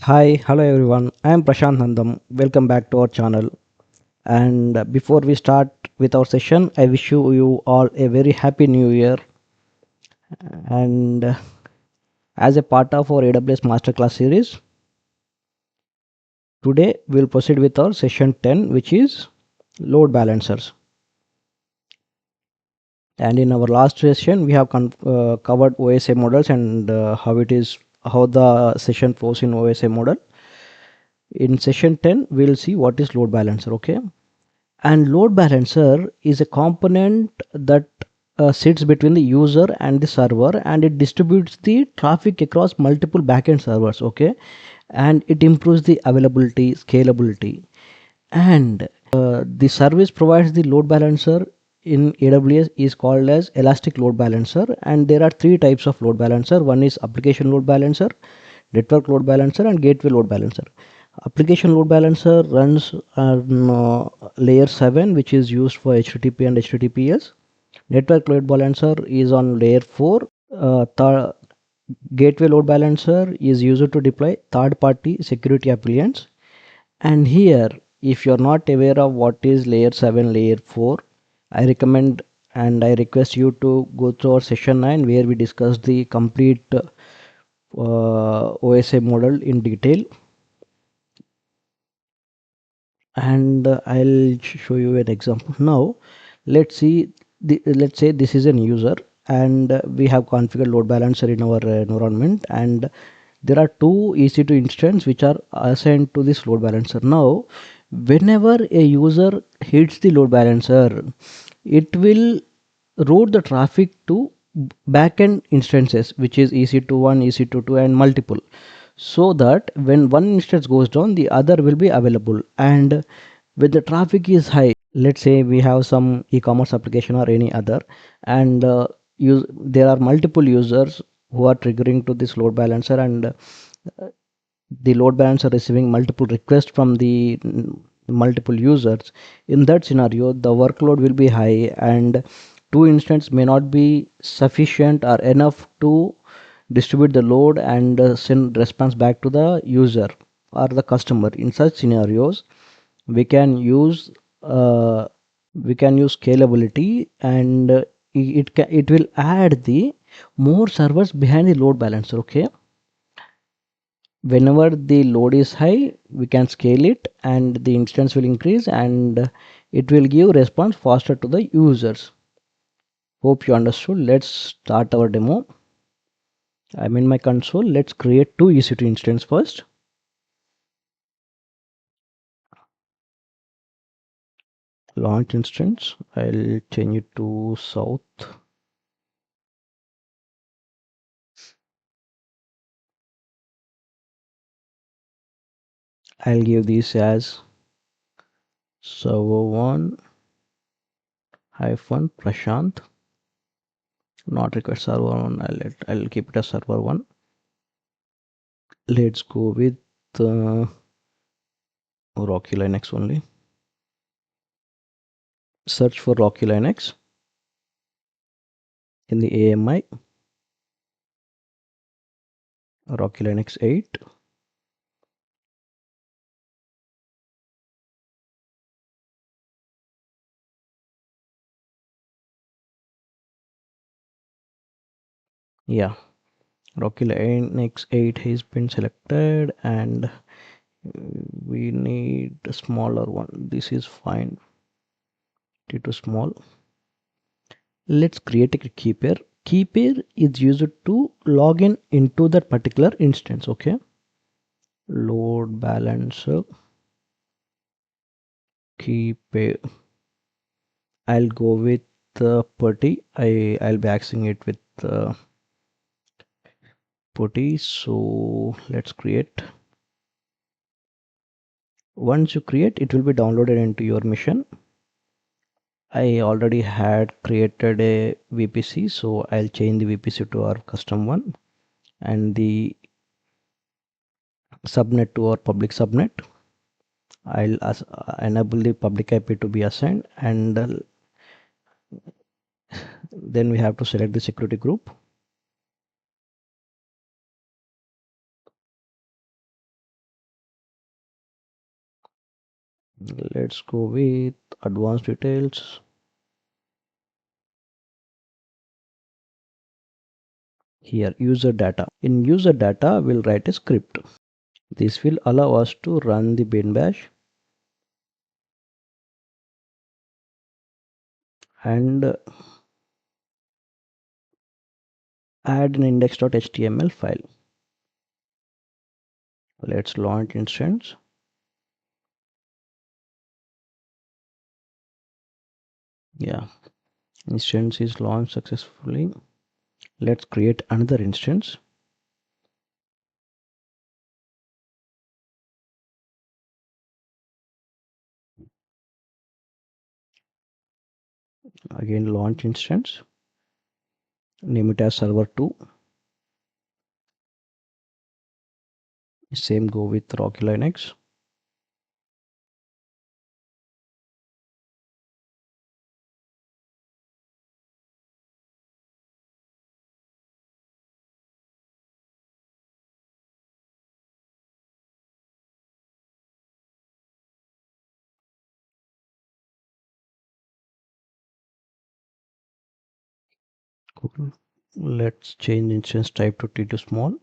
Hi, hello everyone. I am Prashant Nandam. Welcome back to our channel. And before we start with our session, I wish you all a very happy new year. And as a part of our AWS Masterclass series, today we'll proceed with our session 10, which is load balancers. And in our last session, we have covered OSA models and how the session flows in OSA model. In session 10, we'll see what is load balancer. Okay. And load balancer is a component that sits between the user and the server, and it distributes the traffic across multiple backend servers. Okay, and it improves the availability, scalability, and the service provides the load balancer in AWS is called as elastic load balancer. And there are three types of load balancer. One is application load balancer, network load balancer, and gateway load balancer. Application load balancer runs on layer 7, which is used for HTTP and HTTPS. Network load balancer is on layer 4. Gateway load balancer is used to deploy third party security appliance. And here, if you're not aware of what is layer 7, layer 4, I recommend and I request you to go through our session 9, where we discuss the complete OSA model in detail. And I'll show you an example. Now let's say this is an user, and we have configured load balancer in our environment, and there are two EC2 instances which are assigned to this load balancer. Now whenever a user hits the load balancer, it will route the traffic to backend instances, which is EC2 1, EC2 2, and multiple, so that when one instance goes down, the other will be available. And when the traffic is high, let's say we have some e-commerce application or any other, and there are multiple users who are triggering to this load balancer, and the load balancer receiving multiple requests from the multiple users. In that scenario, the workload will be high, and two instances may not be sufficient or enough to distribute the load and send response back to the user or the customer. In such scenarios, we can use uh, scalability, and it will add the more servers behind the load balancer. Okay, whenever the load is high, we can scale it, and the instance will increase, and it will give response faster to the users. Hope you understood. Let's start our demo. I'm in my console. Let's create two EC2 instance first. Launch instance. I'll change it to south. I'll give this as server1 hyphen Prashant. Not required server1. I'll keep it as server1. Let's go with Rocky Linux only. Search for Rocky Linux in the AMI. Rocky Linux 8. Yeah, Rocky Linux 8 has been selected, and we need a smaller one. This is fine. Too small. Let's create a key pair. Key pair is used to log in into that particular instance. Okay, load balancer key pair. I'll go with putty. I'll be accessing it with putty. So let's create. Once you create, it will be downloaded into your machine. I already had created a VPC, so I'll change the VPC to our custom one, and the subnet to our public subnet. I'll enable the public IP to be assigned, and then we have to select the security group. Let's go with advanced details. Here, user data. In user data, we'll write a script. This will allow us to run the bin bash and add an index.html file. Let's launch instance. Yeah, instance is launched successfully. Let's create another instance. Again, launch instance. Name it as server 2. Same go with Rocky Linux. Cool. Let's change instance type to T2 small.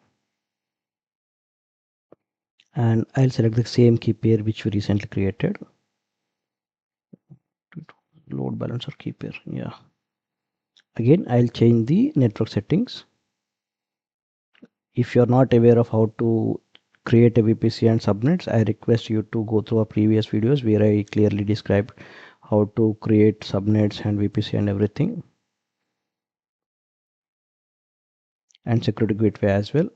And I'll select the same key pair which we recently created. Load balancer key pair. Yeah. Again, I'll change the network settings. If you're not aware of how to create a VPC and subnets, I request you to go through our previous videos where I clearly described how to create subnets and VPC and everything, and security gateway as well.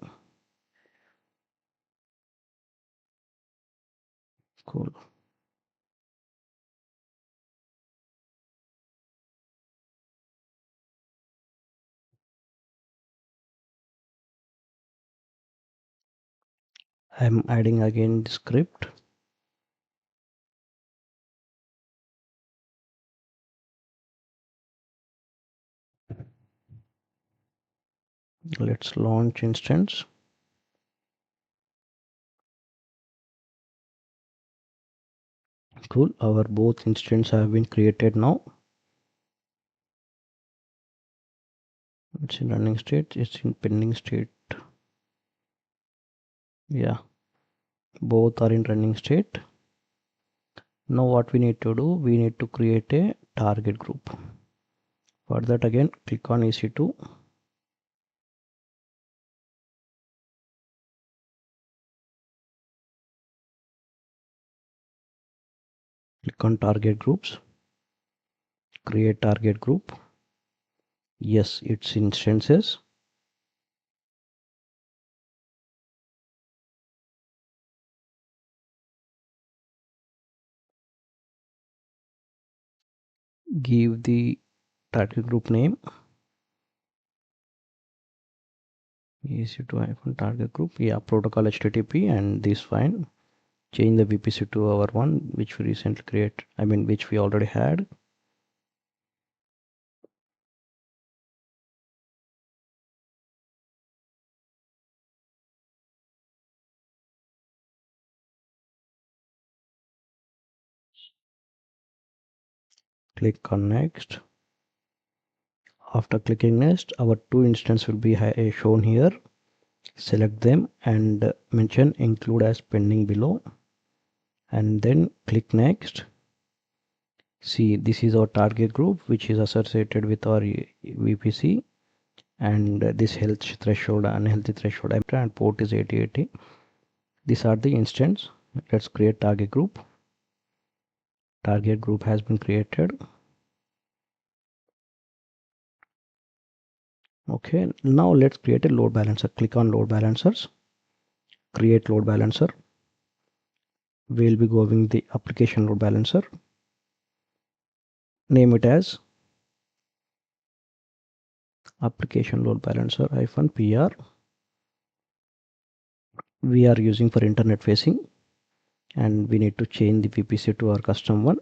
Cool. I'm adding again the script. Let's launch instance. Cool. Our both instances have been created now. It's in running state. It's in pending state. Yeah, both are in running state. Now what we need to do, we need to create a target group. For that, again, click on EC2. Click on target groups. Create target group. Yes, it's instances. Give the target group name. EC2 target group. Yeah, protocol HTTP, and this fine. Change the VPC to our one which we recently create. Which we already had. Click on next. After clicking next, our two instances will be shown here. Select them and mention include as pending below, and then click next. See, this is our target group which is associated with our VPC, and this health threshold, unhealthy threshold, and port is 8080. These are the instance. Let's create target group. Target group has been created. Okay, now let's create a load balancer. Click on load balancers. Create load balancer. We'll be going the application load balancer. Name it as application load balancer -pr. We are using for internet facing, and we need to change the VPC to our custom one.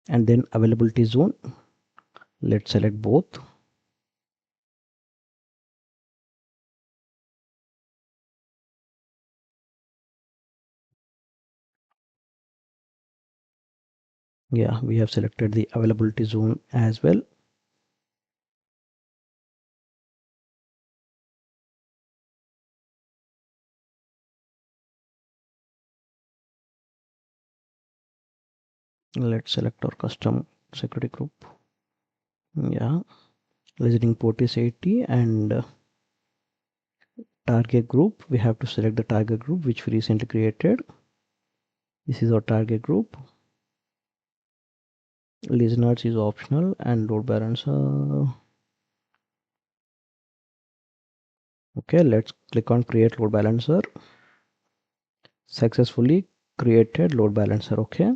And then availability zone, let's select both. Yeah, we have selected the availability zone as well. Let's select our custom security group. Yeah, listening port is 80, and target group, we have to select the target group which we recently created. This is our target group. Listeners is optional, and load balancer. Okay, let's click on create load balancer. Successfully created load balancer. Okay,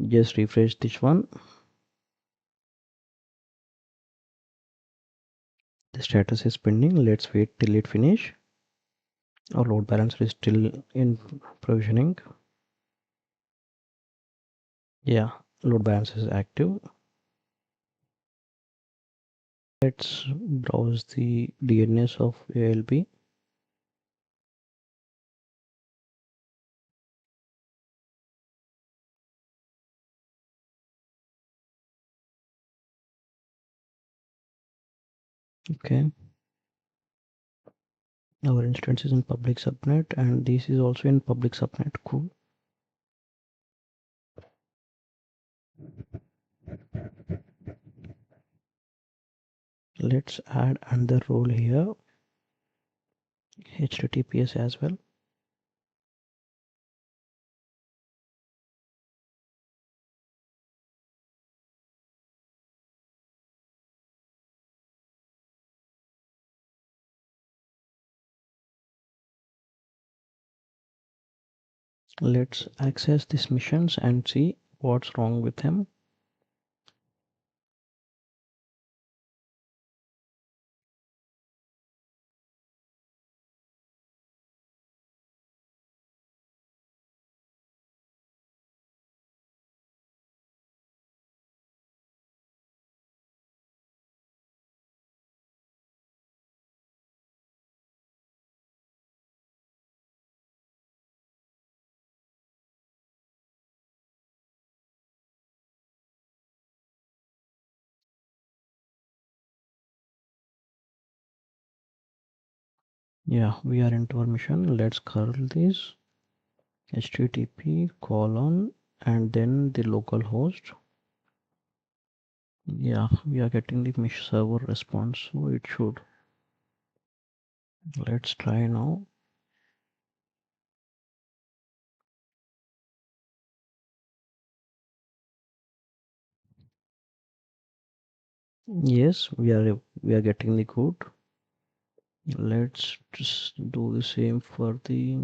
just refresh this one. The status is pending. Let's wait till it finish. Our load balancer is still in provisioning. Yeah, load balancer is active. Let's browse the DNS of ALB. Okay, our instance is in public subnet, and this is also in public subnet. Cool. Let's add another role here, HTTPS as well. Let's access these missions and see what's wrong with them. Yeah, we are into our mission. Let's curl this HTTP colon and then the local host. Yeah, we are getting the mesh server response, so it should. Let's try now. Yes, we are getting the code. Let's just do the same for the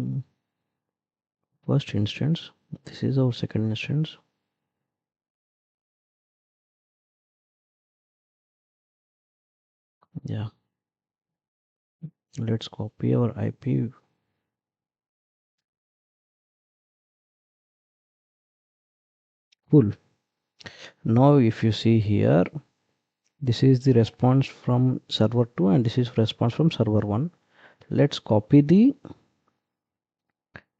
first instance. This is our second instance. Yeah, let's copy our IP. Cool. Now if you see here, this is the response from server 2 and this is response from server 1. Let's copy the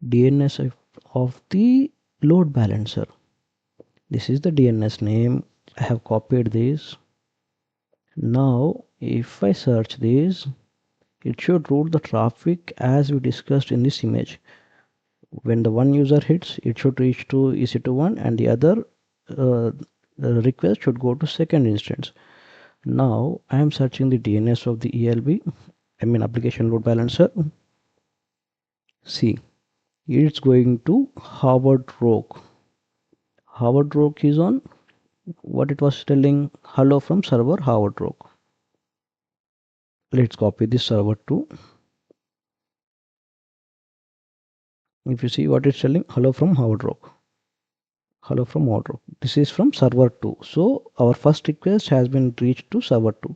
DNS of the load balancer. This is the DNS name. I have copied this. Now if I search this, it should route the traffic as we discussed in this image. When the one user hits, it should reach to EC2 1 and the other uh, request should go to second instance. Now I am searching the DNS of the ALB, I mean application load balancer. See, it's going to Harvard Rock. Harvard Rock is on what it was telling, hello from server Harvard Rock. Let's copy this server to. If you see what it's telling, hello from Harvard Rock. Hello from Harvard Rock. This is from server 2. So our first request has been reached to server 2.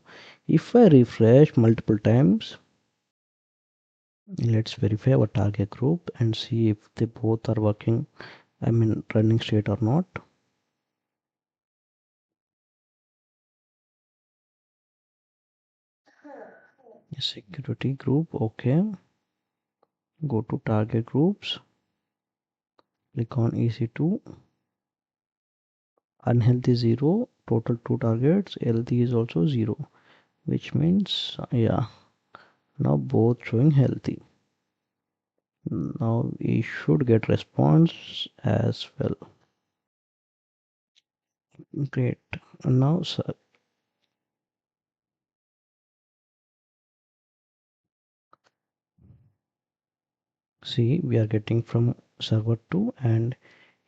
If I refresh multiple times, let's verify our target group and see if they both are working, I mean running state or not. Security group, okay. Go to target groups, click on EC2. unhealthy 0, total 2 targets, healthy is also 0, which means yeah, now both showing healthy. Now we should get response as well. Great. Now see, we are getting from server 2, and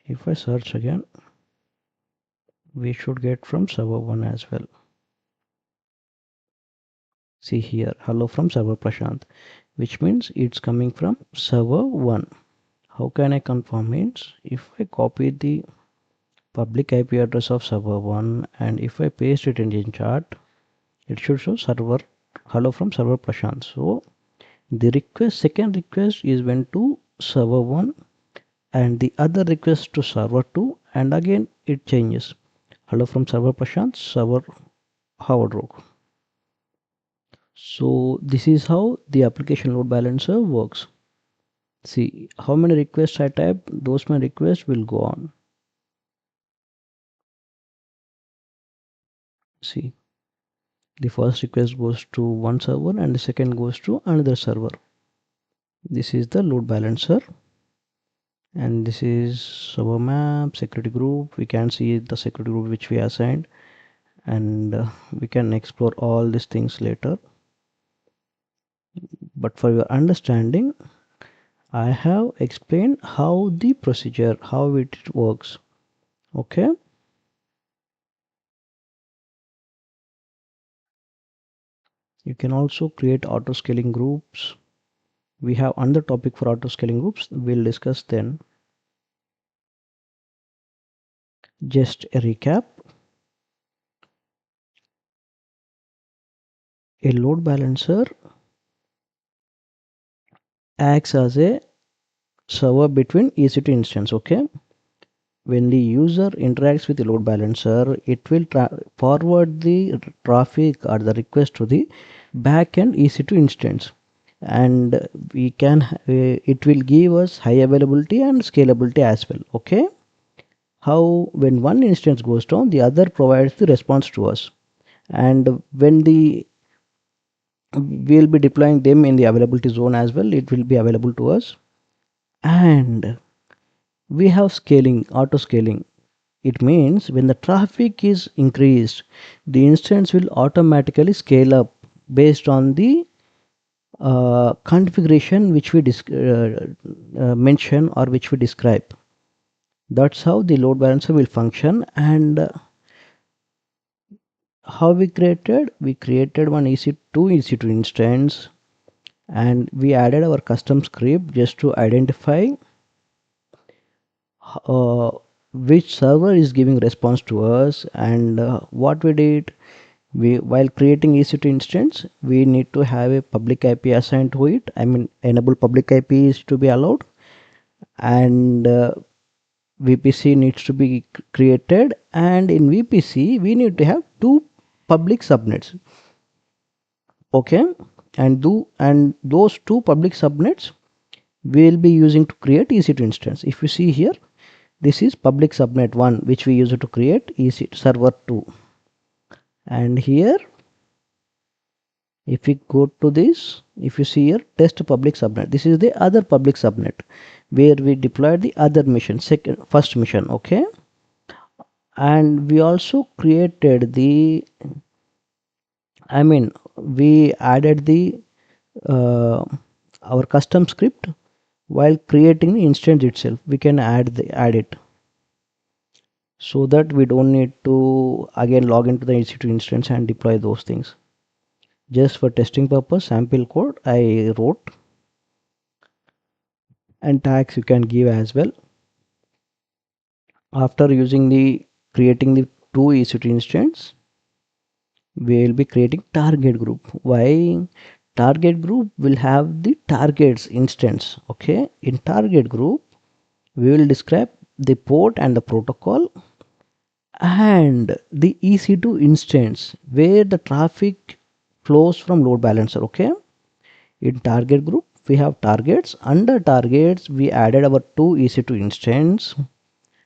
if I search again, we should get from server 1 as well. See here, hello from server Prashant, which means it's coming from server 1. How can I confirm? Means if I copy the public IP address of server 1 and if I paste it in chart, it should show server hello from server Prashant. So the second request is went to server 1 and the other request to server 2, and again it changes hello from server Prashant, server Howard Rock. So this is how the application load balancer works. See how many requests I type, those many requests will go on. See, the first request goes to one server and the second goes to another server. This is the load balancer, and this is server map, security group. We can see the security group which we assigned, and we can explore all these things later. But for your understanding, I have explained how the procedure, how it works. Okay. You can also create auto scaling groups. We have another topic for auto scaling groups. We'll discuss then. Just a recap. A load balancer acts as a server between EC2 instance. Okay. When the user interacts with the load balancer, it will forward the traffic or the request to the backend EC2 instance, and we can it will give us high availability and scalability as well. Okay. How when one instance goes down, the other provides the response to us, and when the we'll be deploying them in the availability zone as well, it will be available to us. And we have scaling, auto scaling. It means when the traffic is increased, the instance will automatically scale up based on the configuration which we mention or which we describe. That's how the load balancer will function. And how we created one EC2 instance, and we added our custom script just to identify uh, which server is giving response to us. And what we did, we while creating EC2 instance, we need to have a public IP assigned to it. I mean, enable public IP is to be allowed, and VPC needs to be created, and in VPC we need to have two public subnets. Okay. And those two public subnets we'll be using to create EC2 instance. If you see here, this is public subnet 1 which we use to create EC server 2, and here if we go to this, if you see here, test public subnet, this is the other public subnet where we deployed the other mission, first mission. Okay. And we also created the, I mean, we added the our custom script while creating the instance itself. We can add it, so that we don't need to again log into the EC2 instance and deploy those things. Just for testing purpose, sample code I wrote, and tags you can give as well. After using the creating the two EC2 instance, we will be creating target group. Why? Target group will have the targets instance. Okay. In target group, we will describe the port and the protocol and the EC2 instance where the traffic flows from load balancer. Okay. In target group, we have targets. Under targets, we added our two EC2 instance,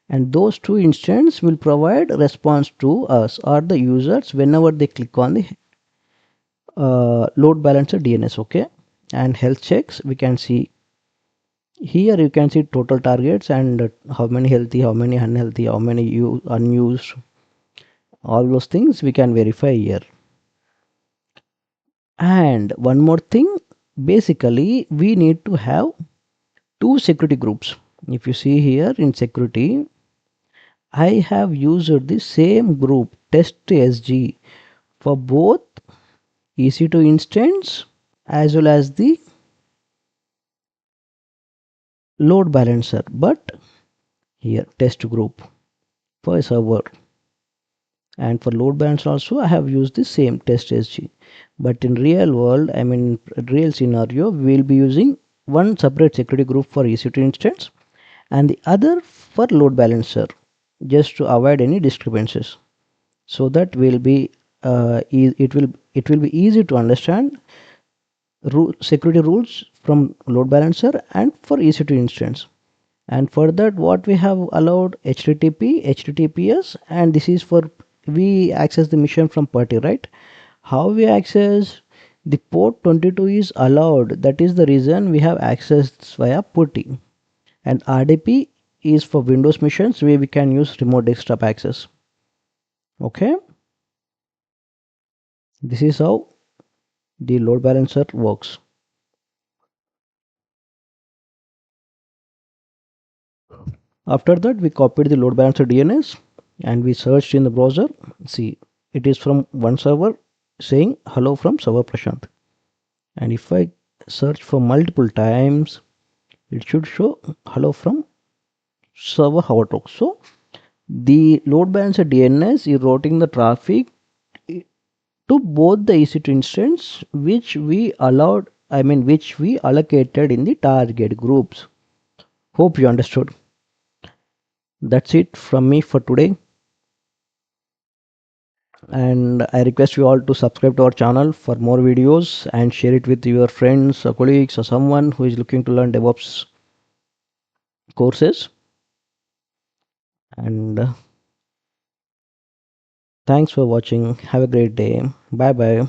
and those two instances will provide response to us or the users whenever they click on the load balancer DNS. Okay, and health checks, we can see here, you can see total targets and how many healthy, how many unhealthy, how many unused, all those things we can verify here. And one more thing, basically we need to have two security groups. If you see here in security, I have used the same group test SG for both EC2 instance as well as the load balancer, but here test group for server, and for load balancer also I have used the same test SG. But in real world, I mean real scenario, we will be using one separate security group for EC2 instance and the other for load balancer, just to avoid any discrepancies, so that will be it will be easy to understand security rules from load balancer and for EC2 instance. And for that, what we have allowed HTTP, HTTPS, and this is for we access the mission from PuTTY, right? How we access the port 22 is allowed. That is the reason we have access via PuTTY. And RDP is for Windows missions where we can use remote desktop access. Okay, this is how the load balancer works. After that, we copied the load balancer DNS and we searched in the browser. See, it is from one server saying hello from server Prashant. And if I search for multiple times, it should show hello from server Havatalk. So the load balancer DNS is routing the traffic to both the EC2 instance which we allowed, I mean which we allocated in the target groups. Hope you understood. That's it from me for today, and I request you all to subscribe to our channel for more videos and share it with your friends or colleagues or someone who is looking to learn DevOps courses. And thanks for watching. Have a great day. Bye bye.